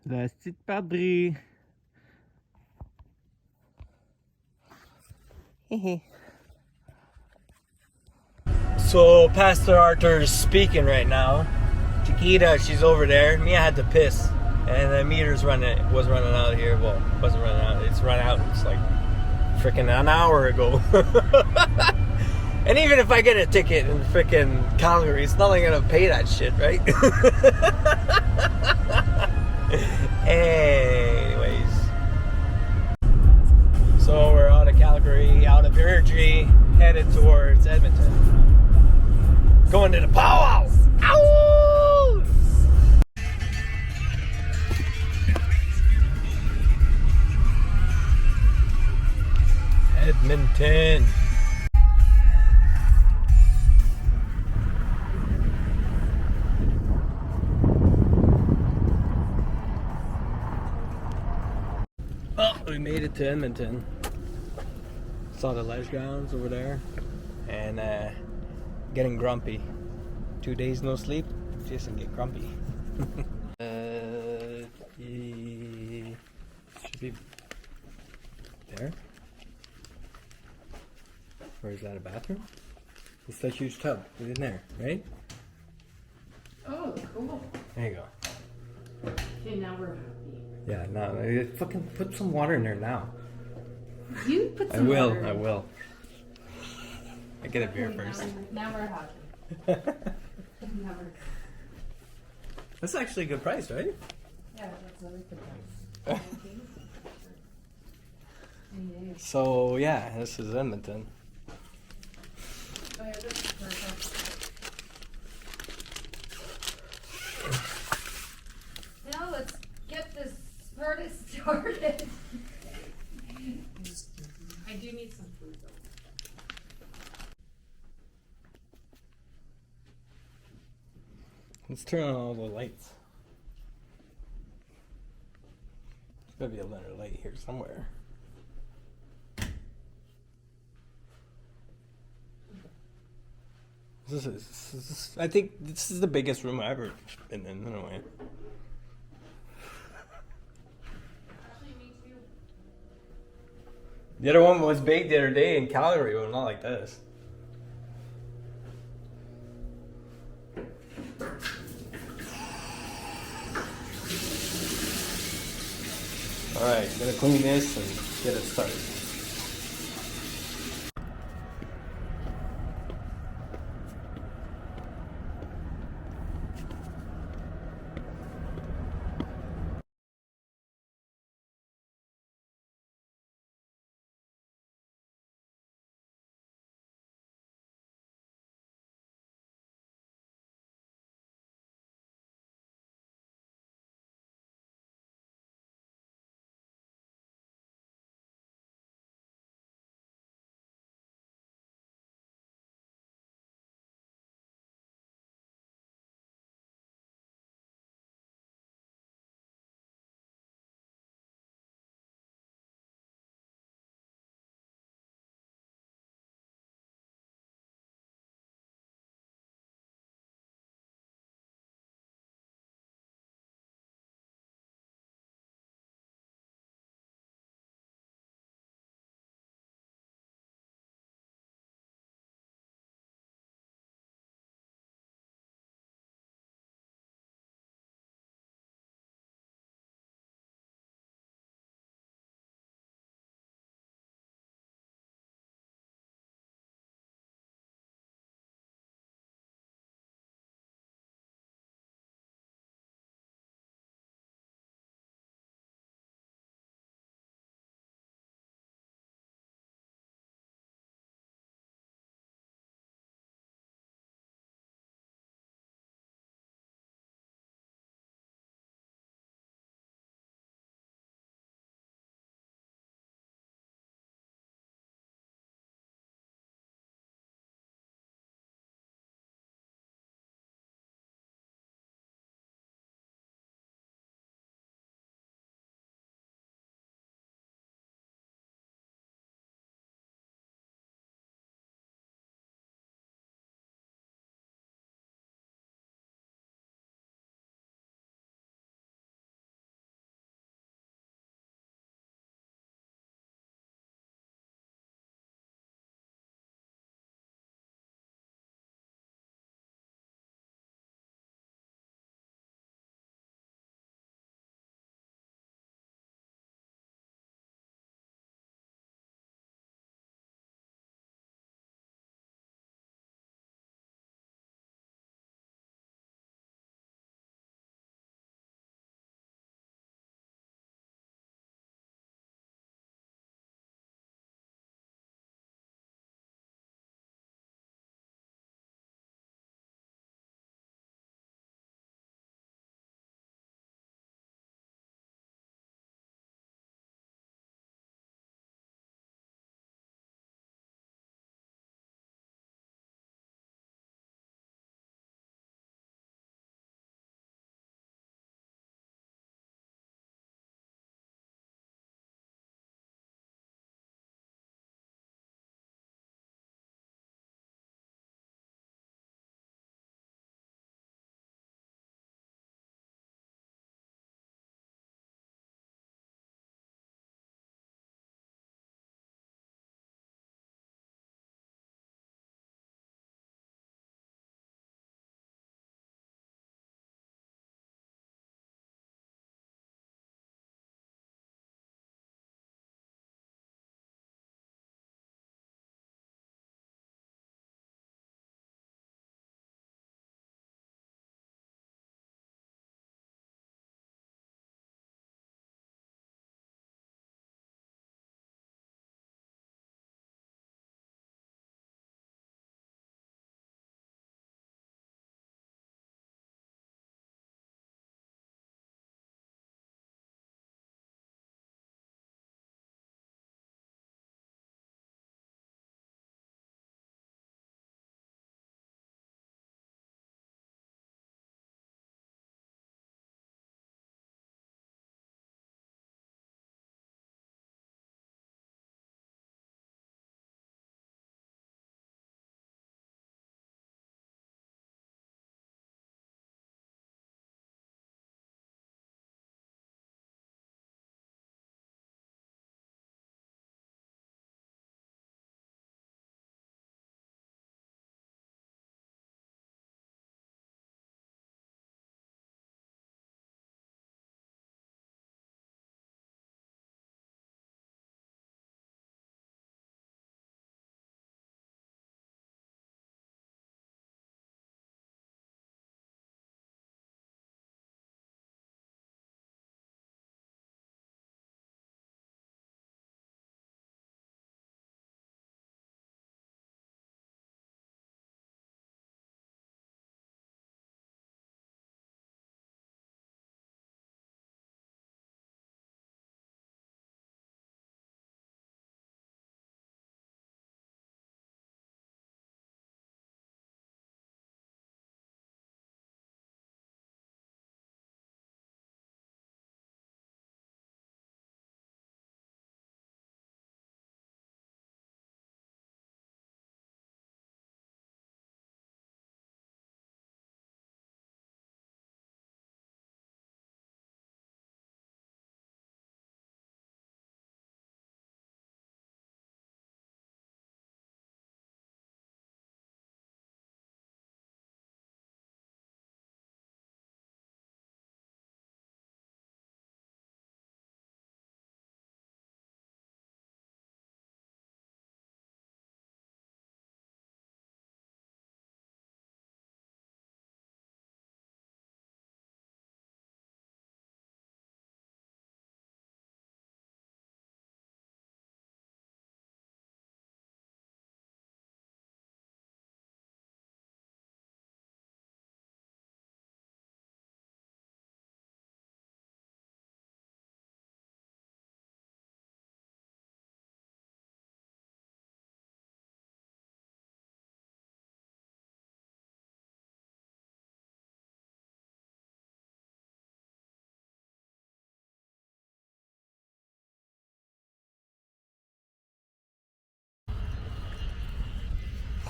La petite perdrix. So Pastor Arthur is speaking right now. Chiquita, she's over there. Mia had to piss, and the meter's was running out here. Well, wasn't running out. It's run out. It's like freaking an hour ago. And even if I get a ticket in freaking Calgary, it's not like I'm gonna pay that shit, right? Anyways, so we're out of Calgary, out of Airdrie, headed towards Edmonton. Going to the powwow! Ow! Edmonton. Oh, we made it to Edmonton. Saw the ledge grounds over there, and getting grumpy. 2 days no sleep, just get grumpy. Should be there. Or is that a bathroom? It's that huge tub. It's in there, right? Oh, cool. There you go. Okay, now we're happy. Yeah, no, fucking put some water in there now. You put some water. I will. I get a beer Okay, first. Now we're happy. Now we're That's actually a good price, right? Yeah, that's a really good price. So yeah, this is Edmonton. Oh, yeah, this is perfect. Now let's get this party started. I do need some food though. Let's turn on all the lights. There's gotta be another light here somewhere. I think this is the biggest room I've ever been in a way. Actually, me too. The other one was big the other day in Calgary, but not like this. Alright, gonna clean this and get it started.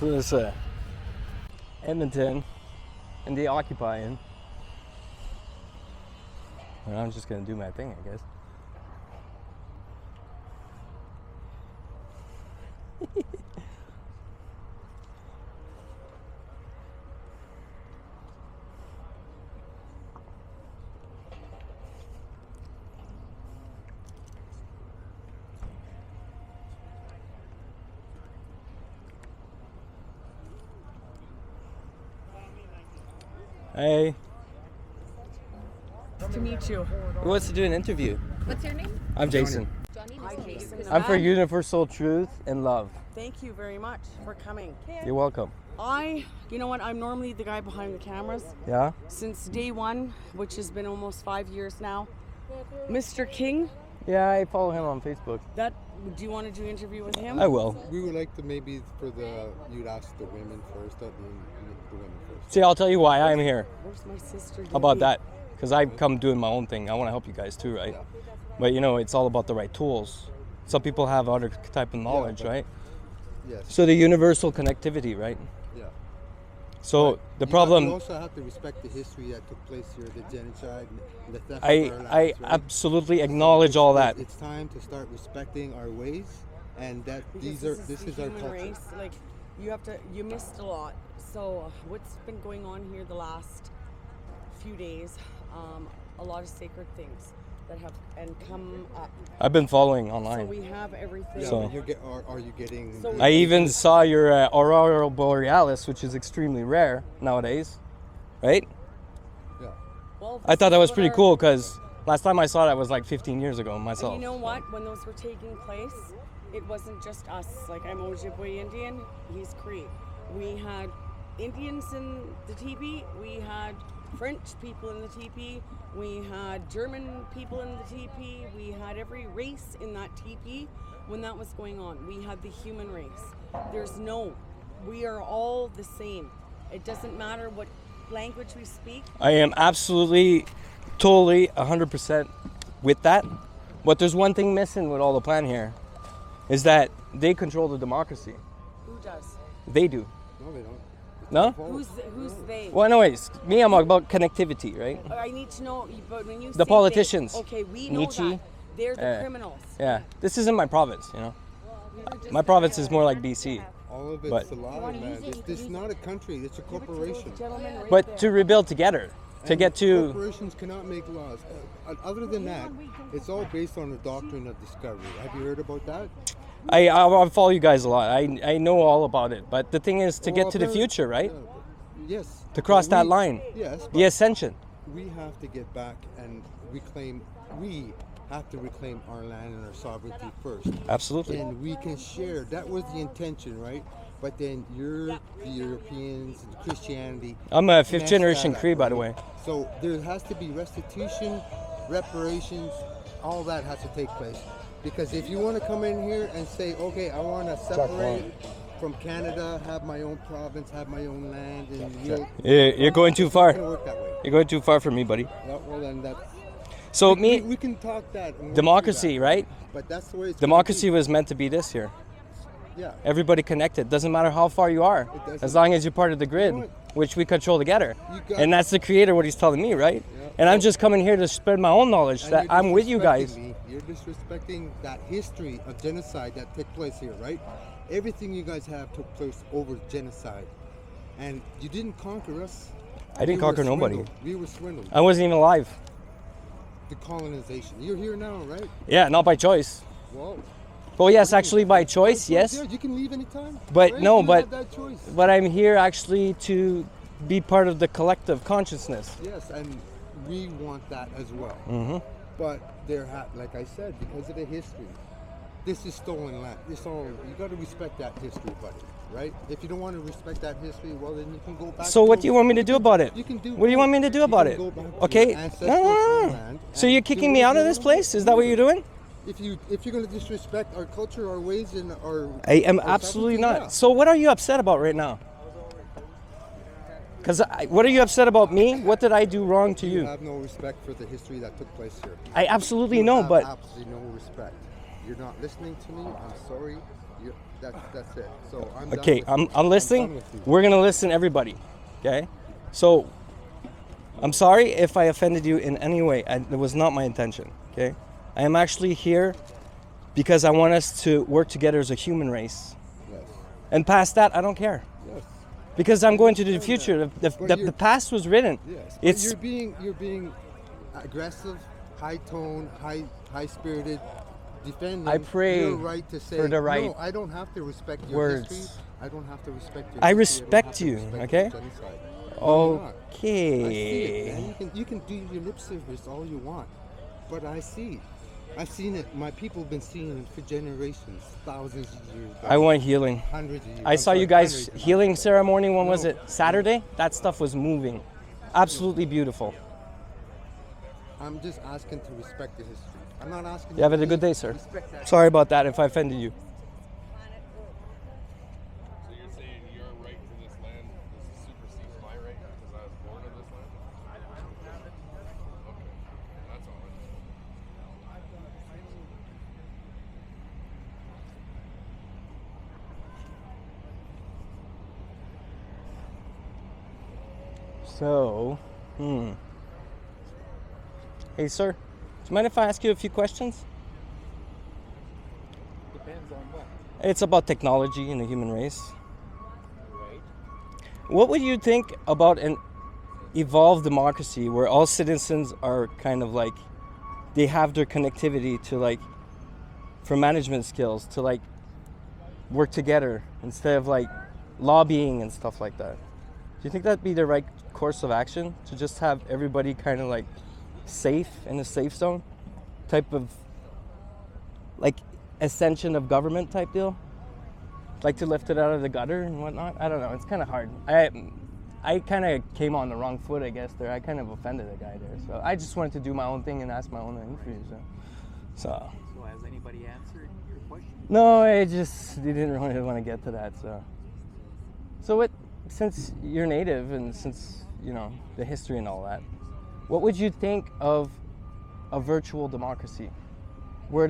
So this Edmonton, and they occupying. And I'm just gonna do my thing, I guess. Hey. To meet you. Who wants to do an interview? What's your name? I'm Jason. Johnny. Hi, Jason. I'm for Universal Truth and Love. Thank you very much for coming. You're welcome. You know what? I'm normally the guy behind the cameras Yeah? since day one, which has been almost 5 years now. Mr. King, Yeah, I follow him on Facebook. do you want to do an interview with him? I will. We would like to maybe you'd ask the women first, the women first. See, I'll tell you why I'm here. Where's my sister? How about Debbie? that? Because I've come doing my own thing. I want to help you guys too, right? But you know, it's all about the right tools. Some people have other type of knowledge, but- right? Yes. So the universal connectivity, right? Yeah. So the You problem, also have to respect the history that took place here, the genocide, and the theft of I our lands, right? absolutely acknowledge all that. It's time to start respecting our ways, and that Because this the is our human culture. race. Like, you missed a lot. So what's been going on here the last few days? A lot of sacred things that have come up. I've been following So online. we have everything. Yeah, So- but are you getting? So I even saw your Aurora Borealis, which is extremely rare nowadays, right? Yeah. Well, I thought that was what pretty our- cool because last time I saw that was like 15 years ago And myself. you know what? When those were taking place, it wasn't just us. Like, I'm Ojibwe Indian, he's Cree. We had Indians in the teepee, we had French people in the teepee, we had German people in the teepee, we had every race in that teepee when that was going on. We had the human race. We are all the same. It doesn't matter what language we speak. I am absolutely, totally, 100% with that. But there's one thing missing with all the plan here, is that they control the democracy. Who does? They do. No, they don't. No? Who's they? Well, anyways, me, I'm about connectivity, right? I need to know, but when you say The politicians. they, okay, we know Nietzsche. that. They're the criminals. Yeah, this isn't my province, you know. We were just My province is more like BC. All of But- it's a lie, man. This is not a country. It's a corporation. Gentlemen right But there. to rebuild together, to And get to, corporations cannot make laws. Other than that, it's all based on the doctrine of discovery. Have you heard about that? I follow you guys a lot. I know all about it. But the thing is to Well, get to the apparently- future, right? Yes. To cross Well, that line. Yes. The ascension. We have to get back and reclaim. We have to reclaim our land and our sovereignty first, Absolutely. and we can share. That was the intention, right? But then the Europeans, and Christianity. I'm a fifth messed generation that up, Cree, by the right? way. So there has to be restitution, reparations, all that has to take place. Because if you want to come in here and say, okay, I want to separate from Canada, have my own province, have my own land, and You're going too it's not far. gonna work that way. You're going too far for me, buddy. Yeah, well, then that's So we me, can talk that. and work democracy, through that. right? But that's the way it's Democracy gonna was meant to be this here. be. Yeah. Everybody connected. Doesn't matter how far you are, doesn't. as long as you're part of the grid, You know which we control together. You got- And that's the creator, what he's telling me, right? Yeah. And I'm just coming here to spread my own knowledge And that you're I'm with you disrespecting guys. me. You're disrespecting that history of genocide that took place here, right? Everything you guys have took place over genocide, and you didn't conquer us. I didn't We were conquer nobody. swindled. We were swindled. I wasn't even alive. The colonization. You're here now, right? Yeah, not by choice. Well, Well, yes, actually by choice, yes. Yeah, you can leave anytime. But right? no, You but- have that choice. But I'm here actually to be part of the collective consciousness. Yes, and we want that as well. Mm-hmm. But like I said, because of the history, this is stolen land. It's all you got to respect that history, buddy. Right? If you don't want to respect that history, well, then you can go back. So what do you want me to do about it? You can do. What do you want me to do you about can it? go back to Okay. your No, ancestral no, no, no. homeland So and you're do kicking what me you out of wanna this do. place? Is that what you're doing? If you're going to disrespect our culture, our ways, and our I am our absolutely sovereignty, not. yeah. So what are you upset about right now? Because what are you upset about me? What did I do wrong to You you? have no respect for the history that took place here. I absolutely You know, have but absolutely no respect. You're not listening to me. I'm sorry. That's it. So I'm Okay, done with you. I'm listening. done with you. We're gonna listen, everybody. Okay, so I'm sorry if I offended you in any way. It was not my intention. Okay, I am actually here because I want us to work together as a human race. Yes. And past that, I don't care. Yes. Because I'm going to the future. The past was written. Yes. It's But you're being aggressive, high tone, high spirited, defending I pray your right to say for the right no. I don't have to respect your words. history. I don't have to respect your. I history. respect don't have to you, respect okay? your genocide. No, you're not. I see it, okay. man. You can do your lip service all you want, but I see. I've seen it. My people have been seeing it for generations, thousands of years. I want healing. Hundreds of years. I saw you guys hundreds. healing ceremony. When was No. it? Saturday? That stuff was moving. Absolutely beautiful. I'm just asking to respect the history. I'm not asking. You have to a good day, sir. Respect that. Sorry about that if I offended you. So you're saying your right to this land supersedes my right because I was born in this land? Okay, that's all. So, Hey, sir. Do you mind if I ask you a few questions? Depends on what, It's about technology and the human race. right? What would you think about an evolved democracy where all citizens are kind of like, they have their connectivity to like, for management skills, to like work together instead of like lobbying and stuff like that? Do you think that'd be the right course of action, to just have everybody kind of like safe in a safe zone type of like ascension of government type deal, like to lift it out of the gutter and whatnot? I don't know, it's kind of hard. I kind of came on the wrong foot, I guess. There, I kind of offended a guy there, so I just wanted to do my own thing and ask my own interviews. So So has anybody answered your question? no, I just didn't really want to get to that. So what? Since you're native and since you know the history and all that, what would you think of a virtual democracy, where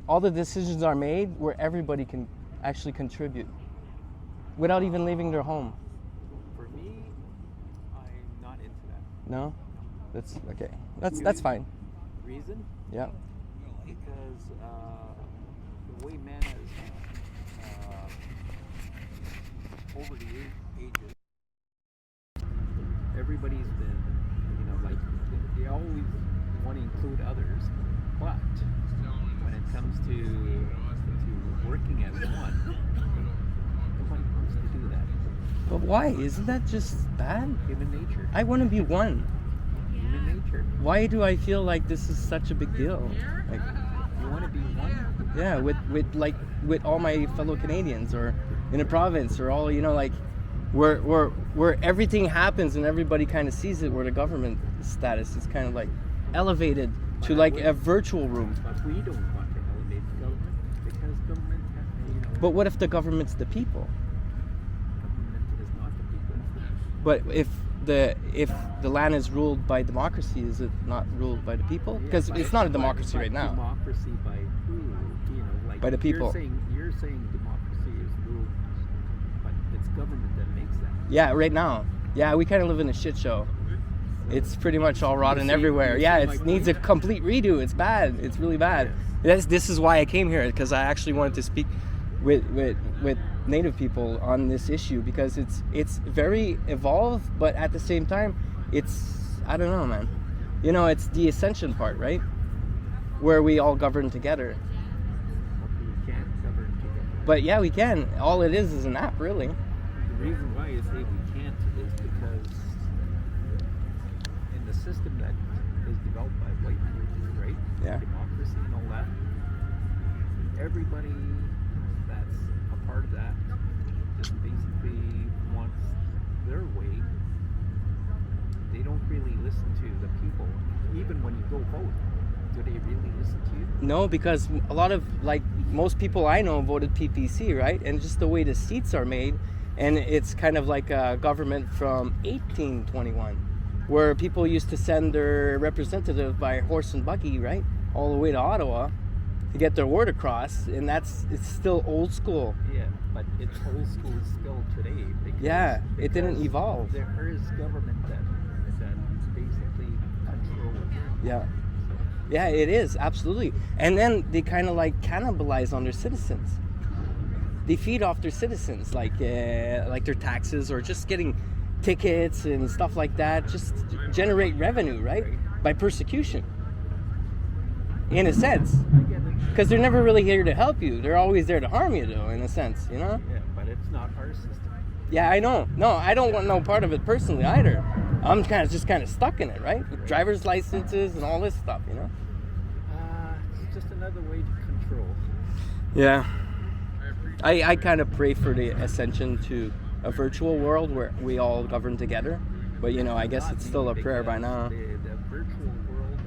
all the decisions are made, where everybody can actually contribute, without even leaving their home? For me, I'm not into that. No, that's okay. That's fine. Reason? Yeah. Because the way man has, over the ages, everybody's been, like, they always want to include others, but when it comes to working as one, nobody wants to do that. But why? Isn't that just bad? Human nature. I want to be one. Human nature. Why do I feel like this is such a big deal? Like, You want to be one? yeah, with all my fellow Canadians, or in a province, or all like where everything happens and everybody kind of sees it, where the government status is kind of like elevated to like a virtual room. But we don't want to elevate the government because government, But what if the government's the people? government is not the people. But if the land is ruled by democracy, is it not ruled by the people? Because Yeah, it's not a but- democracy but right now. Democracy by who? Like By the people. You're saying democracy is ruled, but it's government that makes that. Yeah, right now. Yeah, we kind of live in a shit show. It's pretty much all rotten see- everywhere. you Yeah, see it my needs a point? complete redo. It's bad. It's really bad. This is why I came here, because I actually wanted to speak with Native people on this issue, because it's very evolved, but at the same time, I don't know, man. It's the ascension part, right? Where we all govern together. But we can't govern together. But yeah, we can. All it is an app, really. The reason why you say we can't is because in the system that is developed by white people, right? Yeah. Democracy and all that. Everybody that's a part of that just basically wants their way. They don't really listen to the people. Even when you go vote, do they really listen to you? No, because a lot of, like, most people I know voted PPC, right? And just the way the seats are made, and it's kind of like a government from 1821, where people used to send their representative by horse and buggy, right? All the way to Ottawa. to get their word across, and it's still old school. Yeah, but it's old school still today. Because, Yeah, it didn't because evolve. There is government that basically controls. Yeah. Yeah, it is, absolutely. And then they kind of like cannibalize on their citizens. They feed off their citizens, like their taxes or just getting tickets and stuff like that, just generate revenue, right? By persecution. In a sense. Because they're never really here to help you. They're always there to harm you, though, in a sense, you know? Yeah, but it's not our system. Yeah, I know. No, I don't want no part of it personally either. I'm just kind of stuck in it, right? With driver's licenses and all this stuff, you know? It's just another way to control. Yeah. I kind of pray for the ascension to a virtual world where we all govern together. But, you know, I guess it's still a prayer by now. The virtual world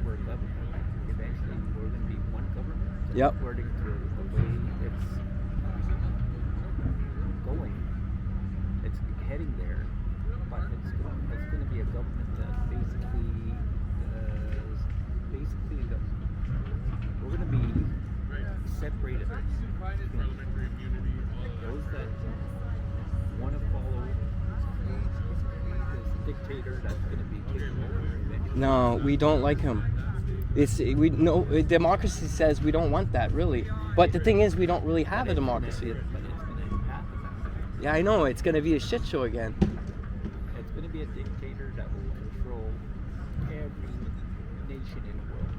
where government eventually we're going to be one government. Yep. According to the way it's going, it's heading there. But it's going to be a government that basically we're going to be separated. Those that want to follow this dictator that's going to be taking over eventually. No, we don't like him. Democracy says we don't want that, really. But the thing is, we don't really have a democracy. But it's going to happen. Yeah, I know. It's going to be a shit show again. It's going to be a dictator that will control every nation in the world.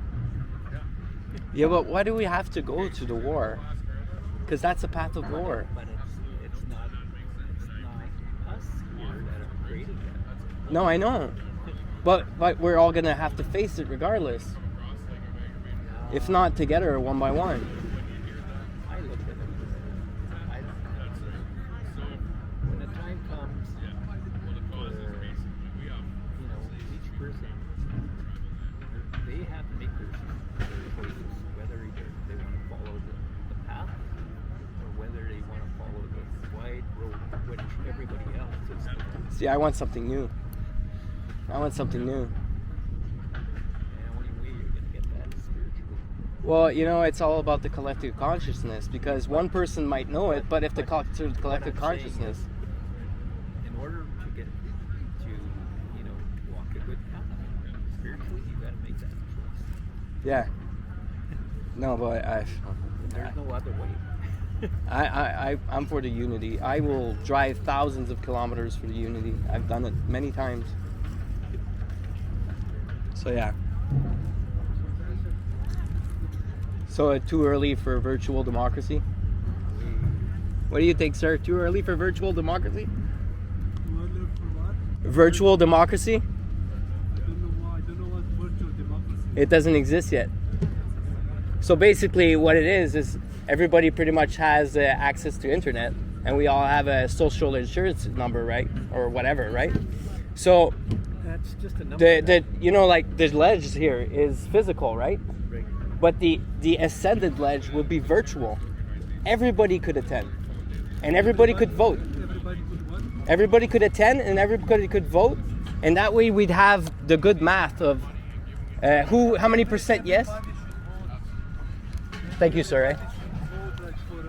Yeah, but why do we have to go to the war? Because that's a path of war. But it's not us here that are creating that. No, I know. But we're all going to have to face it regardless. If not together, one by one. I look at it. When the time comes for, each person, they have to make their choices, whether they want to follow the path or whether they want to follow the wide road which everybody else is. See, I want something new. I want something new. And the only way you're going to get that is spiritually. Well, you know, it's all about the collective consciousness, because one person might know it, but if the collective consciousness... In order to get to, walk a good path, spiritually, you got to make that choice. Yeah. No, but There's no other way. I'm for the unity. I will drive thousands of kilometers for the unity. I've done it many times. So yeah. So too early for virtual democracy? What do you think, sir? Too early for virtual democracy? Virtual democracy? I don't know what virtual democracy is. It doesn't exist yet. So basically what it is everybody pretty much has access to internet, and we all have a social insurance number, right? Or whatever, right? So That's just a number. the ledge here is physical, right? Right. But the ascended ledge would be virtual. Everybody could attend. And everybody could vote. Everybody could what? Everybody could attend and everybody could vote. And that way we'd have the good math of how many percent yes? Thank you, sir. Vote like for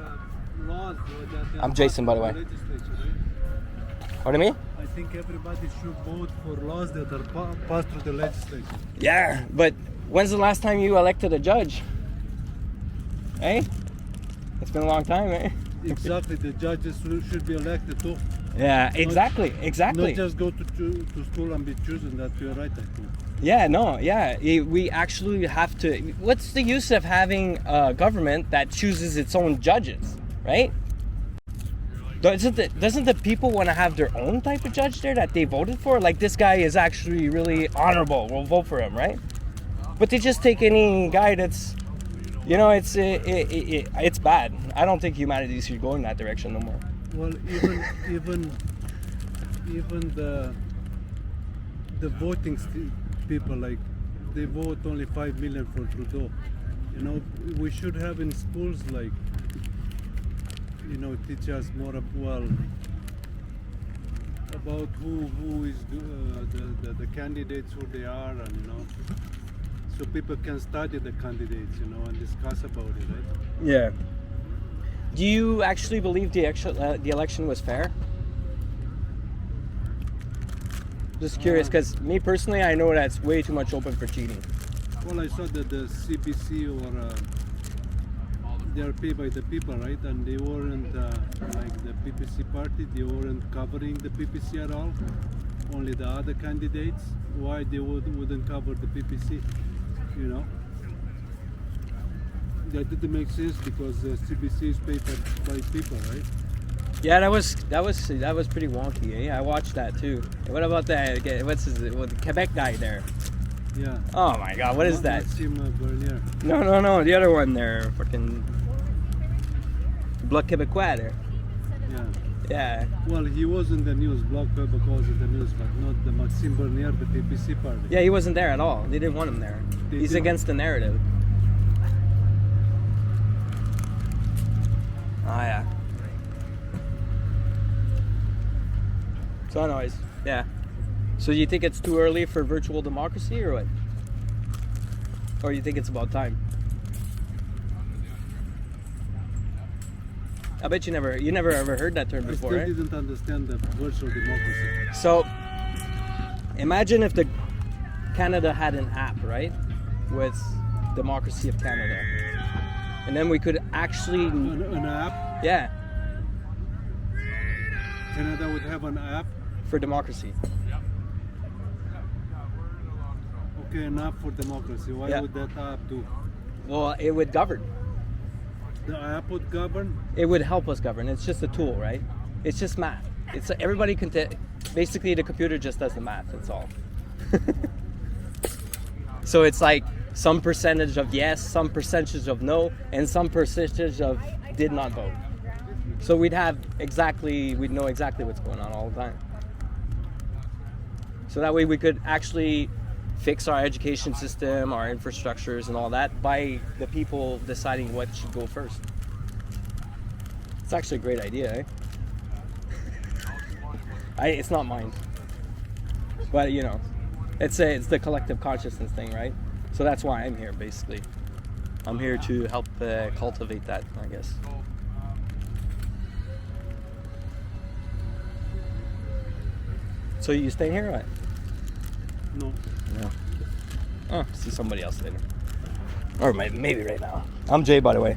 laws that I'm Jason, by the way. legislature, right? What do you mean? I think everybody should vote for laws that are passed through the legislature. Yeah, but when's the last time you elected a judge? Eh? It's been a long time, eh? Exactly, the judges should be elected too. Yeah, exactly. Not just go to school and be chosen. That you're right, I think. Yeah, no, yeah. We actually have to. What's the use of having a government that chooses its own judges, right? Doesn't the people want to have their own type of judge there that they voted for? Like, this guy is actually really honorable. We'll vote for him, right? But they just take any guy that's, it's bad. I don't think humanity should go in that direction no more. Well, even the voting people, like, they vote only 5 million for Trudeau. We should have in schools, like, teach us more about who is the candidates, who they are, and so people can study the candidates, you know, and discuss about it, right? Yeah. Do you actually believe the election was fair? Just curious, because me personally, I know that's way too much open for cheating. Well, I saw that the CBC or they are paid by the people, right? And they weren't like the PPC party. They weren't covering the PPC at all. Only the other candidates. Why they wouldn't cover the PPC? You know, that didn't make sense because the CBC is paid by people, right? Yeah, that was pretty wonky. Eh? I watched that too. What about that? The Quebec guy there? Yeah. Oh my God, what is that? Maxime Bernier. No, the other one there, fucking Bloc Québécois there. Yeah. Yeah. Well, he was in the news, Bloc Québécois was in the news, but not the Maxime Bernier, the PPC party. Yeah, he wasn't there at all. They didn't want him there. He's against the narrative. Oh yeah. So anyways, yeah. So you think it's too early for virtual democracy or what? Or you think it's about time? I bet you never ever heard that term before, I right? still didn't understand the virtual democracy. So imagine if Canada had an app, right? With Democracy of Canada. And then we could actually An app? yeah, Canada would have an app? for democracy. Okay, an app for democracy. Why Yeah. would that app do? Well, it would govern. The app would govern? It would help us govern. It's just a tool, right? It's just math. It's everybody can basically the computer just does the math. That's all. So it's like some percentage of yes, some percentage of no, and some percentage of did not vote. So we'd know exactly what's going on all the time. So that way we could actually fix our education system, our infrastructures and all that by the people deciding what should go first. It's actually a great idea, eh? It's not mine. But you know, it's the collective consciousness thing, right? So that's why I'm here, basically. I'm here to help cultivate that, I guess. So you stay here or what? No. No. Oh, see somebody else later. Or maybe right now. I'm Jay, by the way.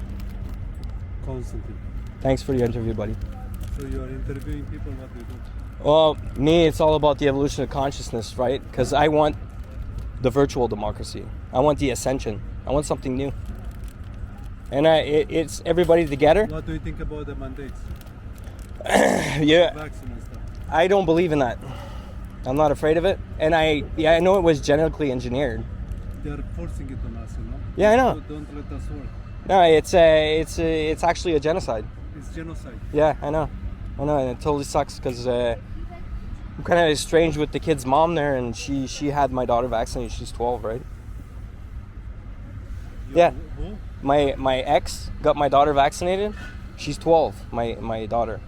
Constantly. Thanks for your interview, buddy. So you are interviewing people, what they do? Well, me, it's all about the evolution of consciousness, right? Because I want the virtual democracy. I want the ascension. I want something new. And it's everybody together. What do you think about the mandates? Yeah, Vaccine and stuff. I don't believe in that. I'm not afraid of it. And I know it was genetically engineered. They are forcing it on us, you know? Yeah, I know. Don't let us work. No, it's actually a genocide. It's genocide. Yeah, I know, and it totally sucks because I'm kind of estranged with the kid's mom there, and she had my daughter vaccinated. She's 12, right? Yeah. Who? My ex got my daughter vaccinated. She's 12. My daughter.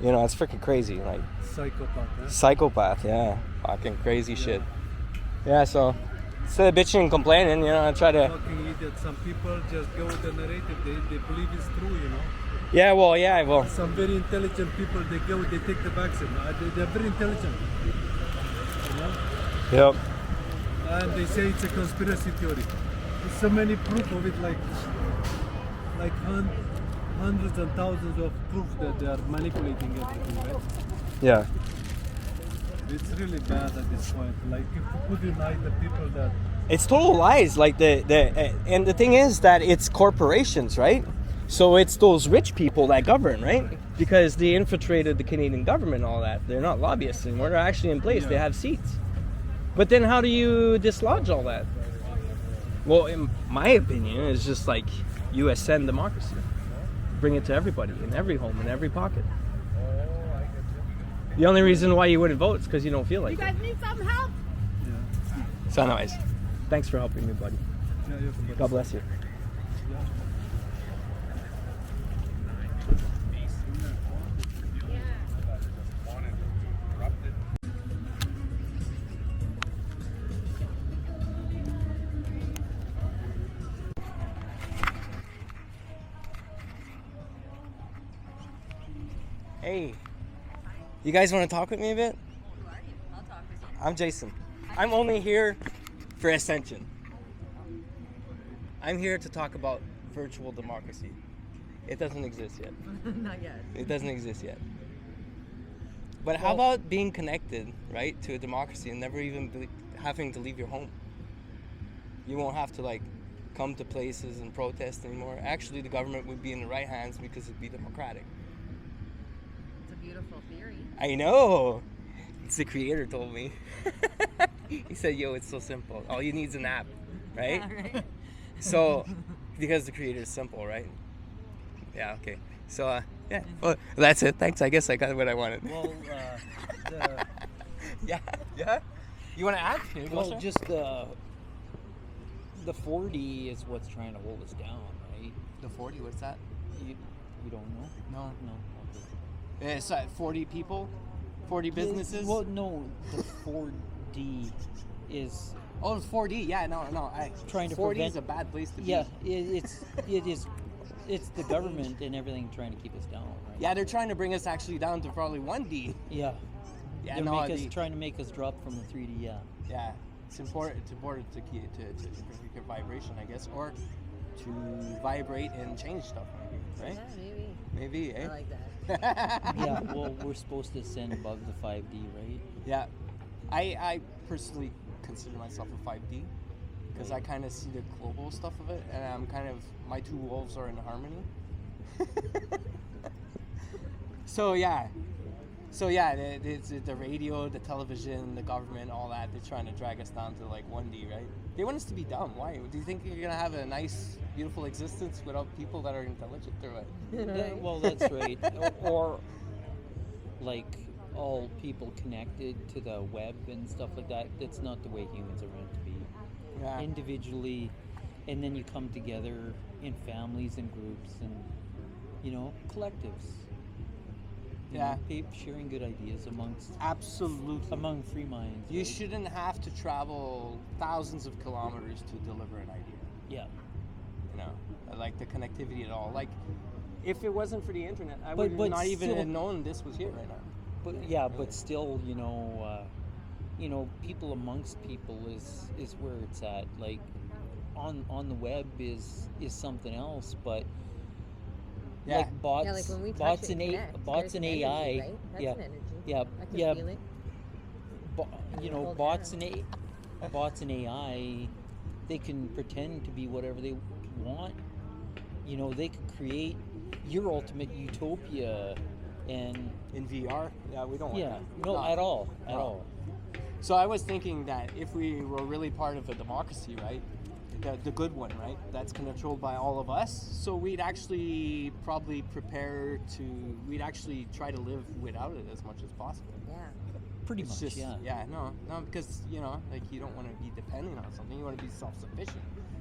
You know, it's freaking crazy, like Psychopath, huh? psychopath. Yeah, fucking crazy shit. Yeah, so instead of bitching and complaining, you know, I try to. Fucking idiot. Some people just go with the narrative. They believe it's true, you know? Yeah, well. Some very intelligent people, they take the vaccine. They're very intelligent. You know? Yep. And they say it's a conspiracy theory. There's so many proof of it, like hundreds and thousands of proof that they are manipulating everything, right? Yeah. It's really bad at this point. Like, if you could unite the people that... It's total lies. Like and the thing is that it's corporations, right? So it's those rich people that govern, right? Because they infiltrated the Canadian government and all that. They're not lobbyists anymore. They're actually in place. Yeah. They have seats. But then how do you dislodge all that? Well, in my opinion, it's just like you ascend democracy. Bring it to everybody, in every home, in every pocket. The only reason why you wouldn't vote is because you don't feel like it. You guys need some help? Yeah. So anyways, thanks for helping me, buddy. Yeah, you have to- God bless you. Hey, you guys want to talk with me a bit? Who are you? I'll talk with you. I'm Jason. I'm only here for Ascension. I'm here to talk about virtual democracy. It doesn't exist yet. Not yet. It doesn't exist yet. But how about being connected, right, to a democracy and never even having to leave your home? You won't have to like come to places and protest anymore. Actually, the government would be in the right hands because it'd be democratic. It's a beautiful theory. I know. It's the creator told me. He said, "Yo, it's so simple. All you need is an app, right?" Yeah, right. So, because the creator is simple, right? Yeah. Okay. So, yeah. Well, that's it. Thanks. I guess I got what I wanted. Well, Yeah. Yeah. You want to add? Here you go, sir. just the 40 is what's trying to hold us down, right? The 40. What's that? You don't know? No. No. Okay. It's 40 people, 40 businesses. Well, no, the 4D is Oh, it's 4D. Yeah. No. Trying to 40 is prevent- a bad place to be. yeah. It's the government and everything trying to keep us down, right? Yeah, they're trying to bring us actually down to probably 1D. Yeah. Yeah. They're No. trying to make us drop from the 3D. Yeah. Yeah, it's important to keep your vibration, I guess, or to vibrate and change stuff, maybe, right? Yeah, maybe. Maybe, eh? I like that. Yeah. Well, we're supposed to ascend above the 5D, right? Yeah, I personally consider myself a 5D because I kind of see the global stuff of it, and I'm kind of my two wolves are in harmony. So yeah, the radio, the television, the government, all that, they're trying to drag us down to like 1D, right? They want us to be dumb. Why? Do you think you're gonna have a nice, beautiful existence without people that are intelligent or what? Well, that's right. Or like all people connected to the web and stuff like that. That's not the way humans are meant to be. Yeah. Individually, and then you come together in families and groups and collectives. Yeah. Sharing good ideas Absolutely. among free minds. You right? shouldn't have to travel thousands of kilometers to deliver an idea. Yeah. Like the connectivity at all. Like, if it wasn't for the internet, I But- would but not even still- have known this was here right now. But still, people amongst people is where it's at. Like on the web is something else, but Yeah. like bots, Yeah, like when we touch bots it and connect, bots there's and an energy, AI, right? That's yeah, an energy. yeah, I can yeah. feel it. Hold bots and bots and AI, they can pretend to be whatever they want. They could create your ultimate utopia, and In VR, yeah, we don't want yeah, that. no, at all. No. So I was thinking that if we were really part of a democracy, right, the good one, right, that's controlled by all of us, so we'd actually probably we'd actually try to live without it as much as possible. Yeah. Pretty It's much, just, yeah. no, because, like you don't want to be dependent on something, you want to be self-sufficient.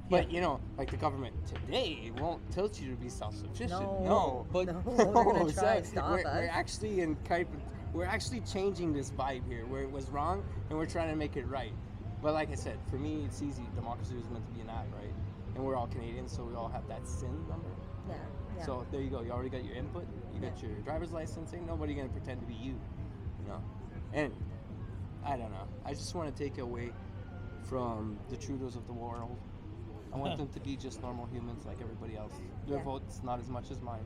But, like the government today won't tilt you to be self-sufficient. No. But No, they're gonna so try and stop we're us. actually we're actually changing this vibe here where it was wrong and we're trying to make it right. But like I said, for me it's easy. Democracy was meant to be an app, right? And we're all Canadians, so we all have that SIN number. Yeah. Yeah. So there you go. You already got your input. You got your driver's license. Ain't nobody gonna pretend to be you. And I don't know. I just want to take away from the Trudeaus of the world. I want them to be just normal humans like everybody else. Their Yeah. vote's not as much as mine.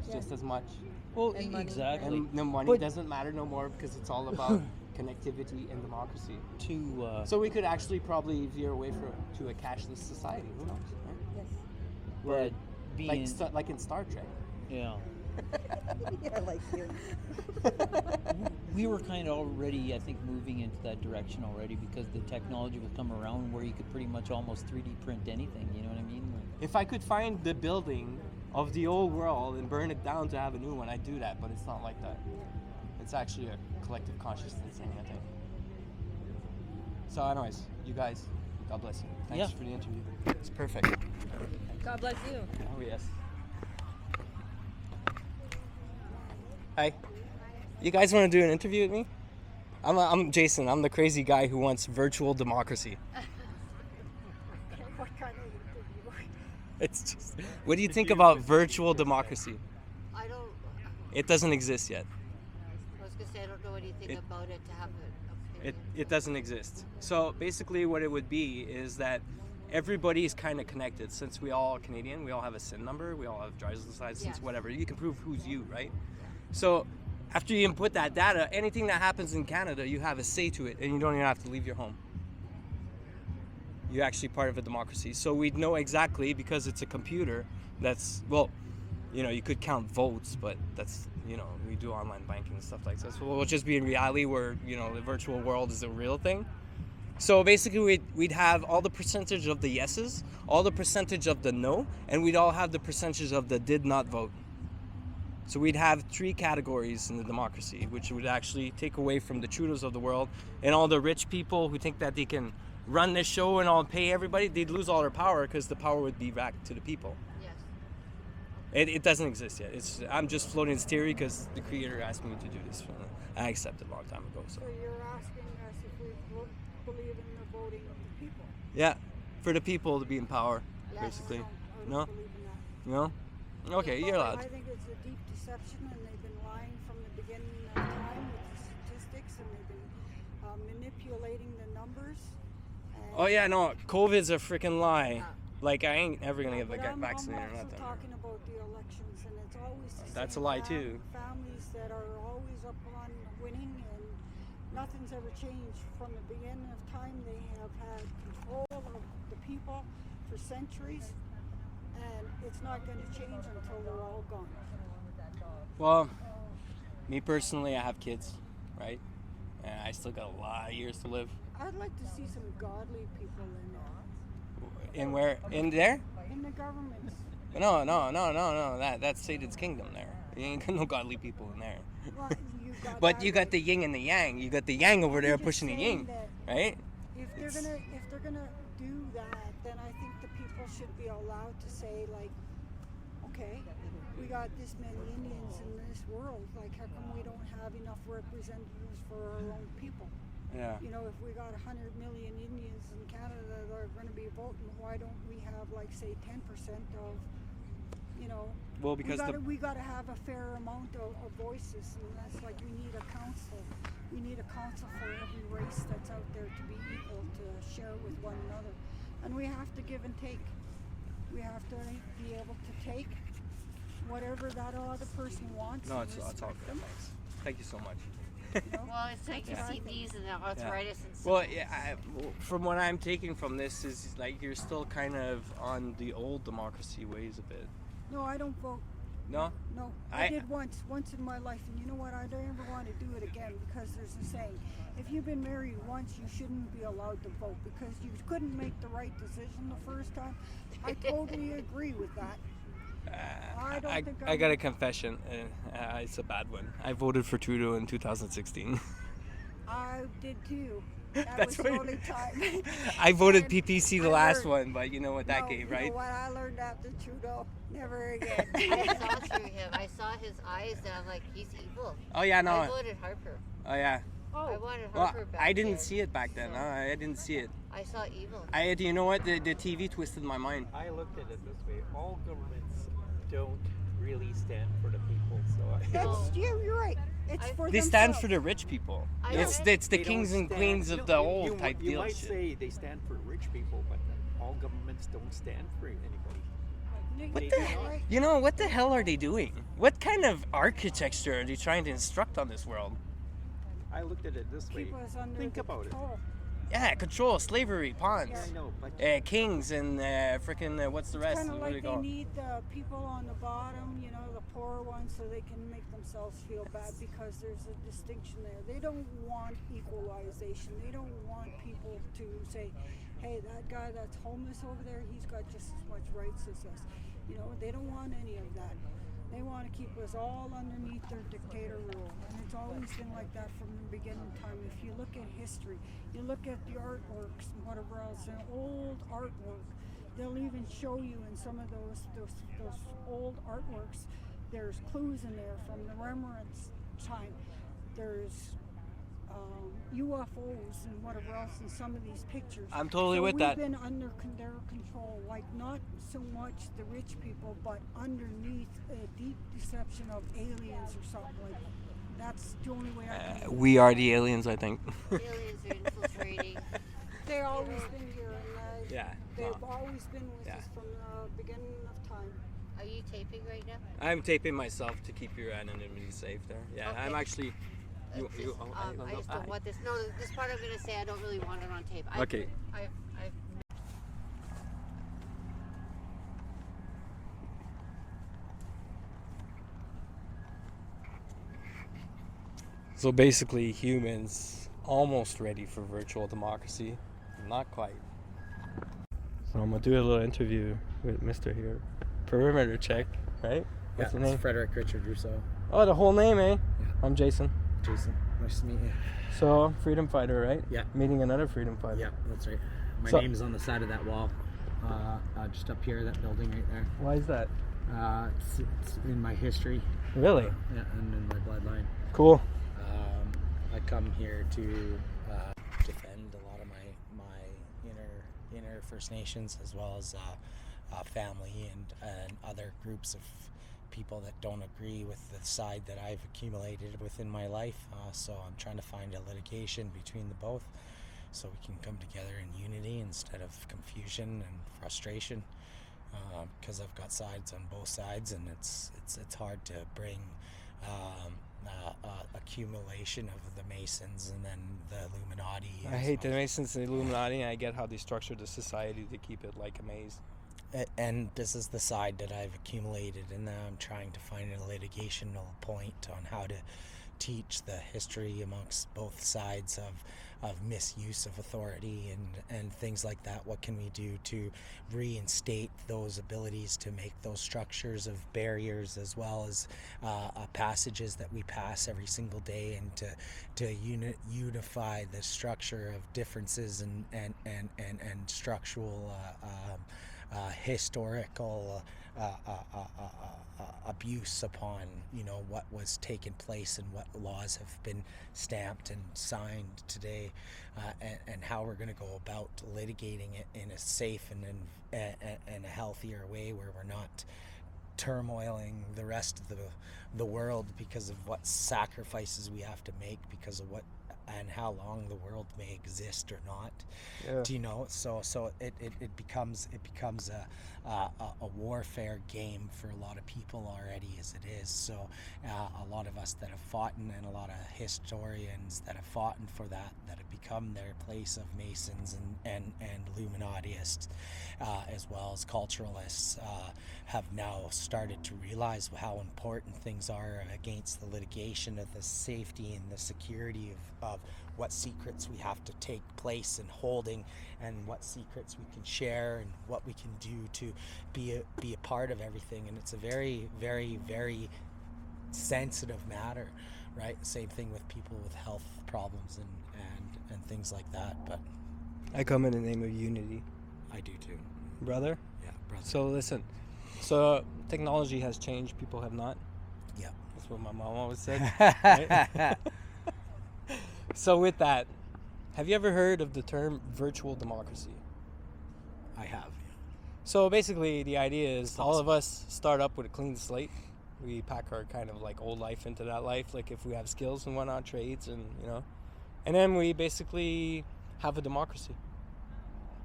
It's Yeah. just as much. Well, And money. exactly. And the money But- doesn't matter no more because it's all about connectivity and democracy. To So we could actually probably veer away to a cashless society. Who knows? Right? Yes. but being Like in Star Trek. yeah. Yeah, like you. We were kind of already, I think, moving into that direction already because the technology will come around where you could pretty much almost 3D print anything. You know what I mean? Like, If I could find the building of the old world and burn it down to have a new one, I'd do that, but it's not like that. It's actually a collective consciousness thing, I think. So anyways, you guys, God bless you. Thanks Yeah. for the interview. It's perfect. God bless you. Oh, yes. Hi. You guys want to do an interview with me? I'm Jason. I'm the crazy guy who wants virtual democracy. What kind of interview? It's just. What do you think about virtual democracy? I don't. It doesn't exist yet. I was gonna say I don't know anything about it to have an opinion. It doesn't exist. So basically what it would be is that everybody is kind of connected. Since we all are Canadian, we all have a SIN number, we all have driver's license, Yes. whatever. You can prove who's you, right? So after you input that data, anything that happens in Canada, you have a say to it, and you don't even have to leave your home. You're actually part of a democracy. So we'd know exactly, because it's a computer that's, well, you know, you could count votes, but that's, you know, we do online banking and stuff like that. So we'll just be in reality where, you know, the virtual world is a real thing. So basically we'd have all the percentage of the yeses, all the percentage of the no, and we'd all have the percentage of the did not vote. So we'd have 3 categories in the democracy, which would actually take away from the Trudeaus of the world and all the rich people who think that they can run this show and all pay everybody. They'd lose all their power because the power would be back to the people. Yes. It doesn't exist yet. I'm just floating this theory because the creator asked me to do this. I accepted a long time ago. So So you're asking us if we believe in the voting of the people? yeah, for the people to be in power, Yes. basically. I don't No? believe in that. No? Okay, you're allowed. I think it's a deep deception, and they've been lying from the beginning of time with the statistics, and they've been manipulating the numbers. And Oh yeah, no, COVID's a freaking lie. Like I ain't ever gonna get But I'm vaccinated or also nothing. talking about the elections, and it's always the That's same a lie, too. Families that are always up on winning, and nothing's ever changed from the beginning of time. They have had control of the people for centuries, and it's not going to change until they're all gone. Well, me personally, I have kids, right? And I still got a lot of years to live. I'd like to see some godly people in there, In where? In there? in the governments. No. That's Satan's kingdom there. You ain't got no godly people in there. Well, you got But that you got right. the yin and the yang. You got the yang over there I'm just pushing the saying yin, that right? If they're gonna do that, then I think the people should be allowed to say, like, okay, we got this many Indians in this world. Like, how come we don't have enough representatives for our own people? Yeah. You know, if we got 100 million Indians in Canada that are going to be voting, why don't we have, like, say, 10% of, you know? Well, because we got to have a fair amount of voices, and that's like we need a council. We need a council for every race that's out there to be equal, to share with one another, and we have to give and take. We have to be able to take whatever that other person wants. No, and it's all respect good. them, Thanks. Thank you so much. you know? Well, it's like to see these and the arthritis and stuff. Well, yeah, from what I'm taking from this is like you're still kind of on the old democracy ways a bit. No, I don't vote. No? No, I I- did once in my life, and you know what? I don't ever want to do it again, because there's a saying: if you've been married once, you shouldn't be allowed to vote because you couldn't make the right decision the first time. I totally agree with that. I don't think I got a confession. It's a bad one. I voted for Trudeau in 2016. I did too. That That's was the right. only time. I voted And PPC the I last learned- one, but you know what that No, gave, you right? know what I learned after Trudeau? Never again. I saw through him. I saw his eyes, and I'm like, he's evil. Oh yeah, I no. voted Harper. Oh yeah. I wanted Well, Harper back I didn't then. see it back then. No, I didn't see it. I saw evil. Do you know what? The TV twisted my mind. I looked at it this way: all governments don't really stand for the people. So No. You're right. It's I- for They stand for themselves. the rich people. I It's read- it's the They kings don't and stand- queens you of know, the old you, type you deal might shit. say they stand for rich people, but all governments don't stand for anybody. What They the do hell? not. You know, what the hell are they doing? What kind of architecture are they trying to instruct on this world? I looked at it this way. Keep us under Think the about control. Yeah, control, slavery, pawns, it. I know, but kings, and freaking what's the rest? Kind of What do like they call they it? need the people on the bottom, you know, the poor ones, so they can make themselves feel bad because there's a distinction there. They don't want equalization. They don't want people to say, hey, that guy that's homeless over there, he's got just as much rights as us. You know, they don't want any of that. They want to keep us all underneath their dictator rule. And it's always been like that from the beginning of time. If you look at history, you look at the artworks and whatever else, and old artwork, they'll even show you in some of those old artworks, there's clues in there from the Rembrandt's time. There's UFOs and whatever else in some of these pictures. I'm totally so with that. We've been under their control, like not so much the rich people, but underneath a deep deception of aliens or something like that. That's the only way I can. We are the aliens, I think. Aliens are infiltrating. They've always been here, and Yeah. they've No. always been with Yeah. us from the beginning of time. Are you taping right now? I'm taping myself to keep your anonymity safe there. Yeah, Okay. I'm actually. I just don't want this. No, this part I'm gonna say I don't really want it on tape. Okay. I've So basically, humans almost ready for virtual democracy, not quite. So I'm gonna do a little interview with Mr. here. Perimeter check, right? What's your name? Frederick Richard Rousseau. Oh, the whole name, eh? Yeah. I'm Jason. Jason, nice to meet you. So, freedom fighter, right? Yeah. Meeting another freedom fighter. Yeah, that's right. My So- name's on the side of that wall, just up here, that building right there. Why is that? It's in my history. Really? Yeah, and in my bloodline. Cool. I come here to defend a lot of my inner First Nations, as well as family and other groups of people that don't agree with the side that I've accumulated within my life. So I'm trying to find a litigation between the both, so we can come together in unity instead of confusion and frustration. Because I've got sides on both sides, and it's hard to bring accumulation of the Masons and then the Illuminati. I hate the Masons and the Illuminati, and I get how they structured the society to keep it like a maze. And this is the side that I've accumulated, and now I'm trying to find a litigational point on how to teach the history amongst both sides of misuse of authority and things like that. What can we do to reinstate those abilities to make those structures of barriers, as well as passages that we pass every single day, and to unify the structure of differences and structural historical abuse upon what was taking place and what laws have been stamped and signed today, and how we're going to go about litigating it in a safe and a healthier way, where we're not turmoiling the rest of the world because of what sacrifices we have to make because of what and how long the world may exist or not. Yeah. Do you know? So it becomes a warfare game for a lot of people already as it is. So a lot of us that have fought, and a lot of historians that have fought for that have become their place of Masons and Illuminatiists, as well as culturalists, have now started to realize how important things are against the litigation of the safety and the security of what secrets we have to take place in holding, and what secrets we can share, and what we can do to be a part of everything. And it's a very, very, very sensitive matter, right? Same thing with people with health problems and things like that. But I come in the name of unity. I do too. Brother? Yeah, brother. So listen, so technology has changed, people have not. Yeah. That's what my mom always said. Right? So with that, have you ever heard of the term virtual democracy? I have. So basically the idea is all of us start up with a clean slate. We pack our kind of like old life into that life, like if we have skills and whatnot, trades and and then we basically have a democracy.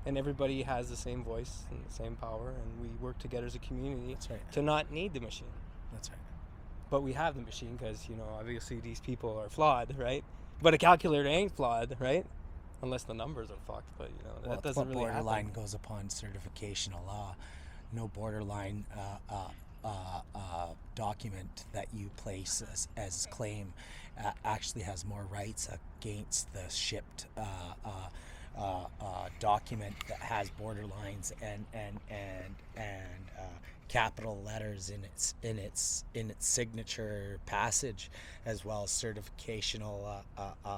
And everybody has the same voice and the same power, and we work together as a community. That's right. To not need the machine. That's right. But we have the machine because, obviously these people are flawed, right? But a calculator ain't flawed, right? Unless the numbers are fucked, but that doesn't really happen. Borderline goes upon certification of law. No borderline document that you place as claim actually has more rights against the shipped document that has borderlines and capital letters in its signature passage, as well as certificational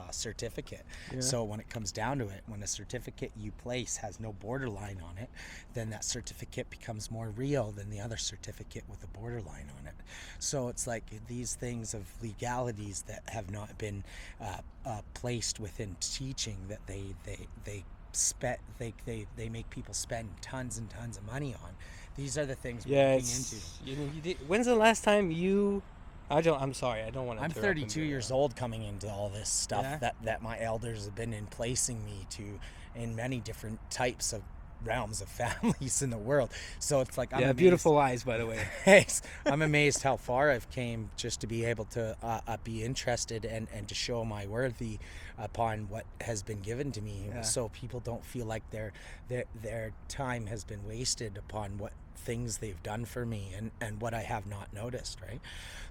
certificate. Yeah. So when it comes down to it, when a certificate you place has no borderline on it, then that certificate becomes more real than the other certificate with a borderline on it. So it's like these things of legalities that have not been placed within teaching, that they make people spend tons and tons of money on. These are the things we're looking into. When's the last time you? I'm sorry, I don't want to. I'm 32 years old, coming into all this stuff Yeah. that my elders have been in placing me to in many different types of realms of families in the world. So it's like, I'm amazed. Beautiful eyes, by the way. Thanks. I'm amazed how far I've came just to be able to be interested and to show my worthy upon what has been given to me, so people don't feel like their time has been wasted upon what things they've done for me and what I have not noticed, right?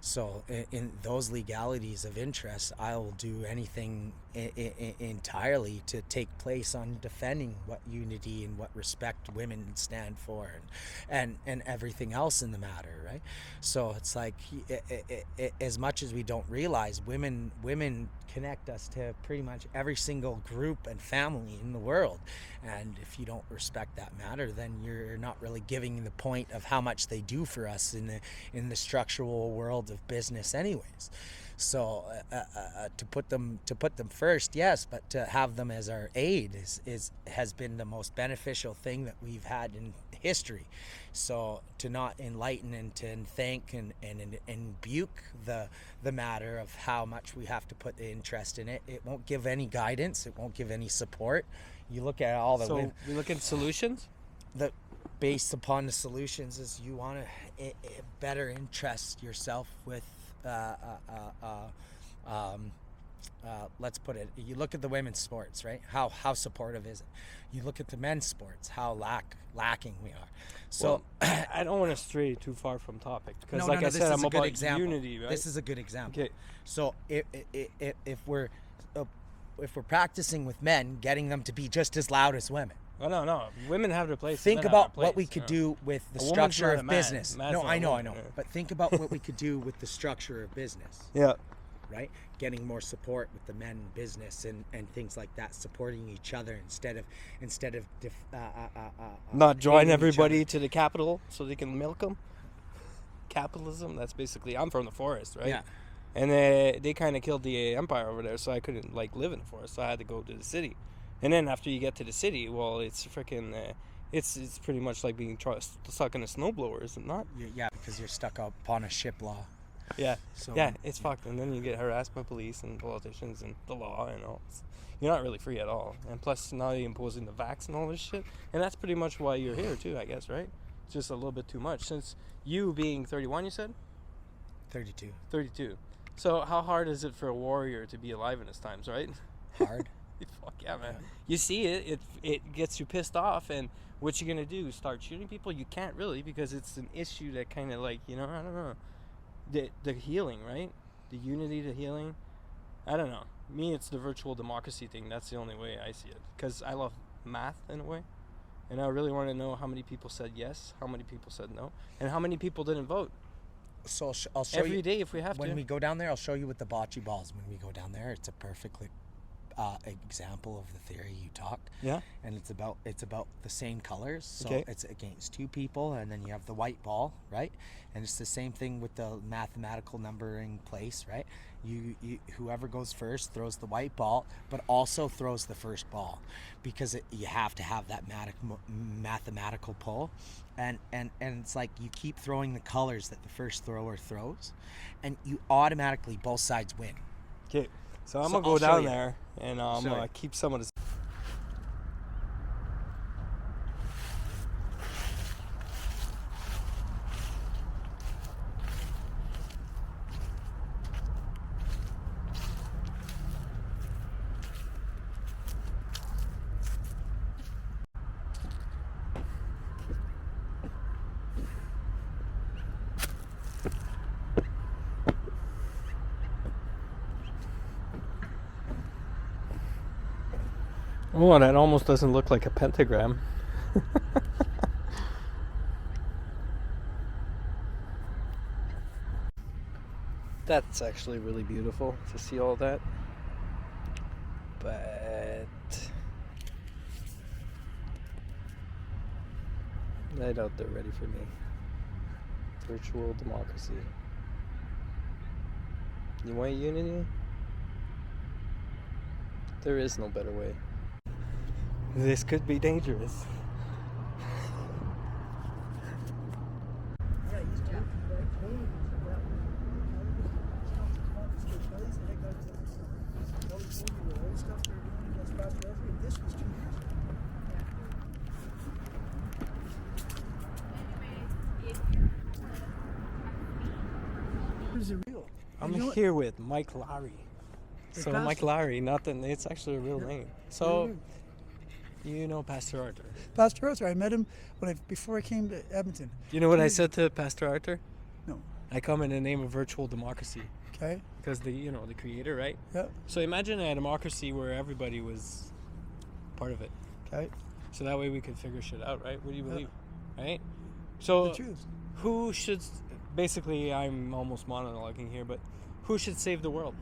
So in those legalities of interest, I'll do anything entirely to take place on defending what unity and what respect women stand for, and everything else in the matter, right? So it's like, as much as we don't realize, women connect us to pretty much every single group and family in the world, and if you don't respect that matter, then you're not really giving the point of how much they do for us in the structural world of business anyways. So to put them first, yes, but to have them as our aid has been the most beneficial thing that we've had in history. So to not enlighten and to thank and rebuke the matter of how much we have to put the interest in it, it won't give any guidance, it won't give any support. You look at all the So we look at solutions. Based upon the solutions is you want to better interest yourself with let's put it, you look at the women's sports, right? How supportive is it? You look at the men's sports, how lacking we are. So I don't want to stray too far from topic, because I said, I'm about example. unity, right? This is a good example. Okay. So if we're practicing with men, getting them to be just as loud as women. Oh, no. Women have their place. Think men have their about place, what we could do with the A woman's structure not a of man. business. Man's No, not I a know. woman, yeah. But think about what we could do with the structure of business. Yeah. Right? Getting more support with the men in business and things like that, supporting each other instead of Not join hating each everybody other. to the capital so they can milk them. Capitalism. That's basically. I'm from the forest, right? Yeah. And they kind of killed the empire over there, so I couldn't live in the forest. So I had to go to the city. And then after you get to the city, well, it's freaking. It's pretty much like being stuck in a snowblower, is it not? Yeah, because you're stuck up on a ship law. Yeah. So Yeah, it's fucked. And then you get harassed by police and politicians and the law and all. You're not really free at all. And plus, now you're imposing the vax and all this shit. And that's pretty much why you're here, too, I guess, right? It's just a little bit too much. Since you being 31, you said? 32. 32. So how hard is it for a warrior to be alive in his times, right? Hard. Fuck yeah, man. You see it gets you pissed off, and what you gonna do? Start shooting people? You can't really, because it's an issue that kind of I don't know. The healing, right? The unity, the healing. I don't know. Me, it's the virtual democracy thing. That's the only way I see it. Because I love math in a way. And I really want to know how many people said yes, how many people said no, and how many people didn't vote. So I'll show you every day if we have to. When we go down there, I'll show you with the bocce balls. When we go down there, it's a perfect example of the theory you talked. Yeah. And it's about the same colors. So Okay. it's against two people, and then you have the white ball, right? And it's the same thing with the mathematical numbering place, right? You whoever goes first throws the white ball, but also throws the first ball, because you have to have that mathematical pull, and it's like you keep throwing the colors that the first thrower throws, and you automatically both sides win. Okay. So I'm So going to go I'll show down you. there, and I'm Show going you. to keep some of this. Oh, that almost doesn't look like a pentagram. That's actually really beautiful to see all that. But I doubt they're ready for me. Virtual democracy. You want unity? There is no better way. This could be dangerous. I'm here with Mike Lowry. So Mike Lowry, it's actually a real name. So you know Pastor Arthur. Pastor Arthur, I met him before I came to Edmonton. You know what I said to Pastor Arthur? No. I come in the name of virtual democracy. Okay. Because the creator, right? Yeah. So imagine a democracy where everybody was part of it. Okay. So that way we could figure shit out, right? What do you believe? Right? So the truth. Who should basically, I'm almost monologuing here, but who should save the world?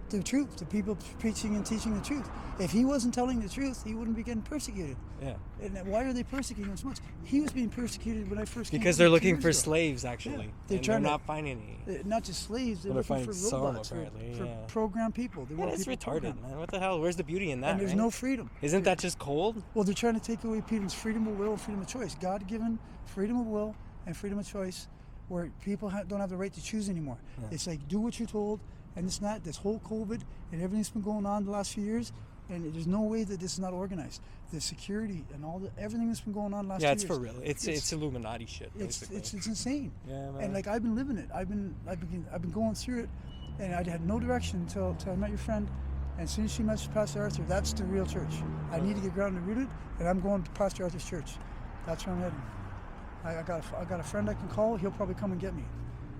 The truth, the people preaching and teaching the truth. If he wasn't telling the truth, he wouldn't be getting persecuted. Yeah. And why are they persecuting him so much? He was being persecuted when I first came. Because they're looking for slaves, actually. Yeah. They're not finding any. Not just slaves, they're looking for robots, for programmed people. They want it's people retarded, programmed. man. What the hell? Where's the beauty in that? And there's no freedom. Isn't that just cold? Well, they're trying to take away people's freedom of will and freedom of choice. God-given freedom of will and freedom of choice, where people don't have the right to choose anymore. Yeah. It's like, do what you're told, and it's not. This whole COVID and everything's been going on the last few years, and there's no way that this is not organized. The security and everything that's been going on last 2 years. Yeah, it's for real. It's Illuminati shit. Basically. It's insane. Yeah, man. And like I've been living it. I've been going through it, and I had no direction until I met your friend. And as soon as she met Pastor Arthur, that's the real church. I need to get grounded and rooted, and I'm going to Pastor Arthur's church. That's where I'm heading. I got a friend I can call. He'll probably come and get me.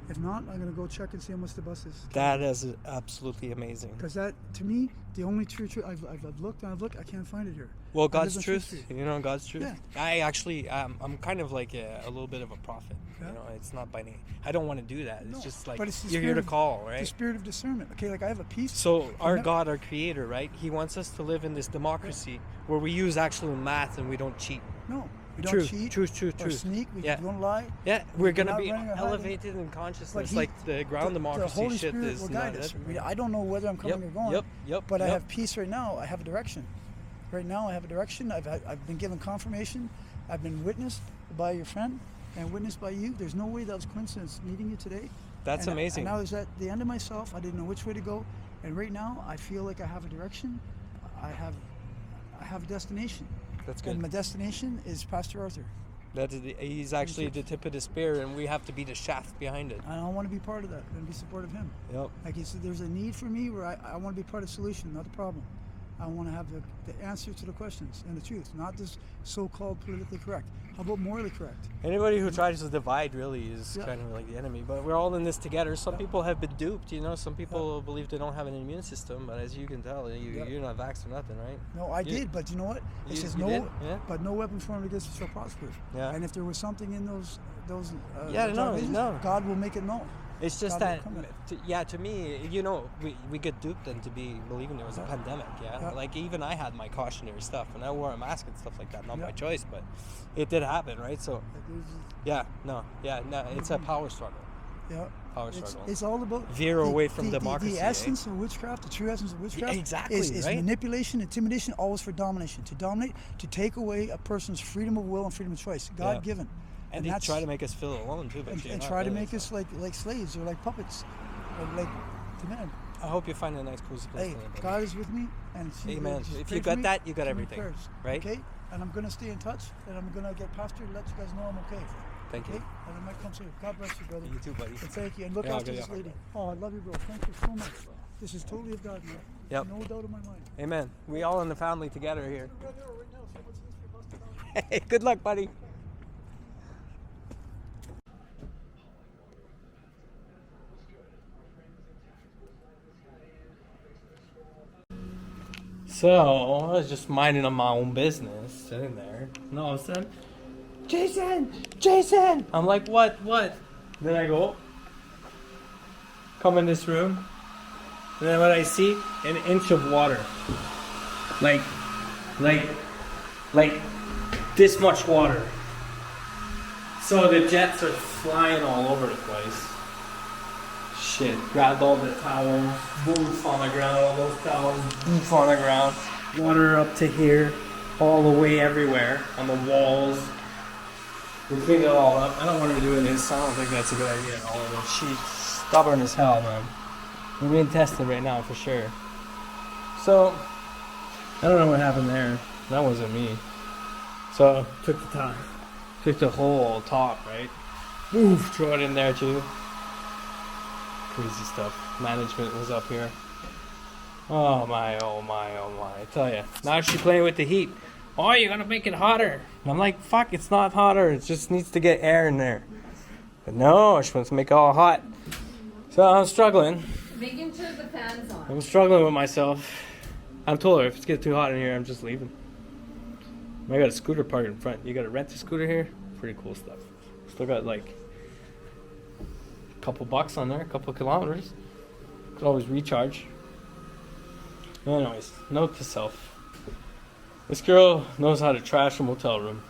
If not, I'm going to go check and see how much the bus is. That is absolutely amazing. Because that, to me, the only true truth, I've looked and I've looked, I can't find it here. Well, God's truth, God's truth. Yeah. I actually, I'm kind of like a little bit of a prophet. Yeah. It's not by name. I don't want to do that. It's just like, you're here to call, right? The spirit of discernment. Okay, like I have a peace. So our God, our creator, right? He wants us to live in this democracy where we use actual math and we don't cheat. No. We don't cheat truth. or sneak. We don't lie. Yeah, we're going to be elevated in consciousness. Like the ground democracy the Holy shit Spirit is will guide us. I don't know whether I'm coming or going. But I have peace right now. I have a direction. Right now I have a direction. I've been given confirmation. I've been witnessed by your friend and witnessed by you. There's no way that was coincidence meeting you today. That's amazing. And I was at the end of myself. I didn't know which way to go. And right now I feel like I have a direction. I have a destination. That's good. And my destination is Pastor Arthur. He's actually the tip of the spear, and we have to be the shaft behind it. I want to be part of that and be supportive of him. Yep. Like he said, there's a need for me where I want to be part of the solution, not the problem. I want to have the answer to the questions and the truth, not this so-called politically correct. How about morally correct? Anybody who tries to divide really is kind of like the enemy. But we're all in this together. Some people have been duped, Some people believe they don't have an immune system, but as you can tell, you're not vaxxed or nothing, right? No, I did, but you know what? It says but no weapon formed against us shall prosper. Yeah. And if there was something in those God will make it known. It's just that, to me, we get duped into believing there was a pandemic, Like, even I had my cautionary stuff, and I wore a mask and stuff like that, not by choice, but it did happen, right? So, it's a power struggle. Yeah. Power struggle. It's all about veer away from democracy. The essence of witchcraft, the true essence of witchcraft is right? manipulation, intimidation, always for domination. To dominate, to take away a person's freedom of will and freedom of choice, God-given. And they try to make us feel alone too, but and try to make us like slaves or like puppets, or like demand. I hope you find a nice cozy place. Hey, God is with me, and amen. If you got that, you got everything, right? Okay, and I'm gonna stay in touch, and I'm gonna get Pastor to let you guys know I'm okay. Thank you. And I might come soon. God bless you, brother. You too, buddy. And thank you, and look after this lady. Oh, I love you, bro. Thank you so much. This is totally of God, man. Yep. No doubt in my mind. Amen. We all in the family together here. Hey, good luck, buddy. So, I was just minding my own business, sitting there, and all of a sudden, Jason! I'm like, what? Then I go, come in this room, and then what I see, an inch of water. Like this much water. So the jets are flying all over the place. Shit, grabbed all the towels, boots on the ground, all those towels, boots on the ground. Water up to here, all the way everywhere, on the walls. We cleaned it all up. I don't want her doing this, I don't think that's a good idea at all. She's stubborn as hell, man. We're being tested right now for sure. So, I don't know what happened there. That wasn't me. So, took the top. Took the whole top, right? Oof, throw it in there too. Crazy stuff. Management was up here. Oh my, oh my, oh my. I tell ya. Now she's playing with the heat. Oh, you're gonna make it hotter. And I'm like, fuck, it's not hotter. It just needs to get air in there. But no, she wants to make it all hot. So I'm struggling. Making sure the fan's on. I'm struggling with myself. I'm told her if it's getting too hot in here, I'm just leaving. I got a scooter parked in front. You gotta rent a scooter here? Pretty cool stuff. Still got like a couple bucks on there, a couple kilometers. Could always recharge. Anyways, note to self. This girl knows how to trash a motel room.